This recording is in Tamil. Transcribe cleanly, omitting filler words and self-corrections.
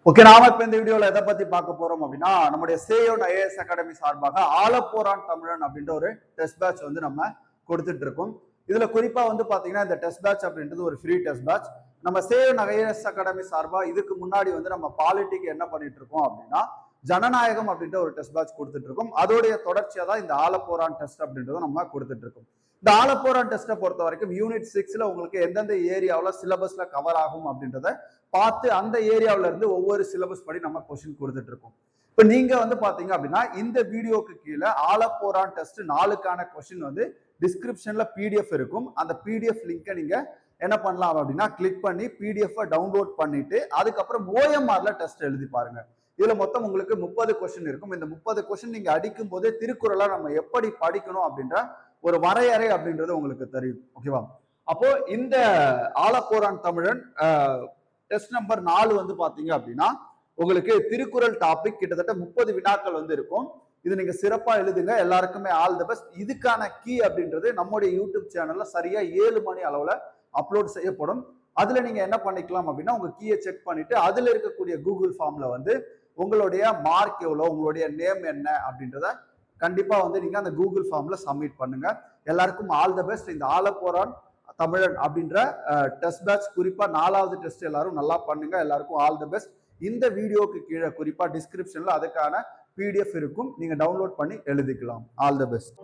ஓகே, நாம இப்ப இந்த வீடியோல எதை பத்தி பார்க்க போறோம் அப்படின்னா, நம்முடைய சேயோன் ஐஏஎஸ் அகாடமி சார்பாக ஆலப்போரான் தமிழன் அப்படின்ற ஒரு டெஸ்ட் பேட்ச் வந்து நம்ம கொடுத்துட்டு இருக்கோம். இதுல குறிப்பா வந்து பாத்தீங்கன்னா இந்த டெஸ்ட் பேட்ச் அப்படின்றது ஒரு ஃப்ரீ டெஸ்ட் பேட்ச். நம்ம சேயோன் ஐஏஎஸ் அகாடமி சார்பா இதுக்கு முன்னாடி வந்து நம்ம பாலிட்டிக்கு என்ன பண்ணிட்டு இருக்கோம் அப்படின்னா, ஜனநாயகம் அப்படின்ற ஒரு டெஸ்ட் பேட்ச் கொடுத்துட்டு இருக்கோம். அதோடைய தொடர்ச்சியா தான் இந்த ஆலப்போரான் டெஸ்ட் அப்படின்றத நம்ம கொடுத்துட்டு இருக்கோம். இந்த ஆலப்போரான் டெஸ்ட்டை பொறுத்த வரைக்கும் யூனிட் 6ல உங்களுக்கு எந்தெந்த ஏரியாவில் சிலபஸ்ல கவர் ஆகும் அப்படின்றத பார்த்து அந்த ஏரியாவில இருந்து ஒவ்வொரு சிலபஸ் படி நம்ம கொஸ்டின் கொடுத்துட்டு இருக்கோம். இப்போ நீங்க வந்து பாத்தீங்க அப்படின்னா இந்த வீடியோக்கு கீழே ஆலப்போரான் டெஸ்ட் 4க்கான கொஸ்டின் வந்து டிஸ்கிரிப்ஷன்ல பிடிஎஃப் இருக்கும். அந்த பிடிஎஃப் லிங்கை நீங்க என்ன பண்ணலாம் அப்படின்னா கிளிக் பண்ணி பிடிஎஃப் டவுன்லோட் பண்ணிட்டு அதுக்கப்புறம் ஓஎம்ஆர்ல டெஸ்ட் எழுதி பாருங்க. இதுல மொத்தம் உங்களுக்கு 30 கொஸ்டின் இருக்கும். இந்த 30 கொஸ்டின் நீங்க அடிக்கும் போதே திருக்குறளா நம்ம எப்படி படிக்கணும் அப்படின்ற ஒரு வரையறை அப்படின்றது உங்களுக்கு தெரியும். ஓகேவா? அப்போ இந்த ஆலப்போரான் தமிழன் டெஸ்ட் நம்பர் 4 வந்து பாத்தீங்க அப்படின்னா உங்களுக்கு திருக்குறள் டாபிக் கிட்டத்தட்ட 30 வினாக்கள் வந்து இருக்கும். இது நீங்க சிறப்பா எழுதுங்க. எல்லாருக்குமே ஆல் தி பெஸ்ட். இதுக்கான கீ அப்படின்றது நம்முடைய யூடியூப் சேனல்ல சரியா 7 மணி அளவுல அப்லோட் செய்யப்படும். அதுல நீங்க என்ன பண்ணிக்கலாம் அப்படின்னா உங்க கீயை செக் பண்ணிட்டு அதுல இருக்கக்கூடிய கூகுள் ஃபார்ம்ல வந்து உங்களுடைய மார்க் எவ்வளோ, உங்களுடைய நேம் என்ன அப்படின்றத கண்டிப்பா வந்து நீங்க அந்த கூகுள் ஃபார்ம்ல சப்மிட் பண்ணுங்க. எல்லாருக்கும் ஆல் தி பெஸ்ட். இந்த ஆலப்போரான் தமிழன் அப்படின்ற டெஸ்ட் பேட்ச் குறிப்பா 4வது டெஸ்ட் எல்லாரும் நல்லா பண்ணுங்க. எல்லாருக்கும் ஆல் தி பெஸ்ட். இந்த வீடியோக்கு கீழே குறிப்பா டிஸ்கிரிப்ஷன்ல அதுக்கான பிடிஎஃப் இருக்கும். நீங்க டவுன்லோட் பண்ணி எழுதிக்கலாம். All the best.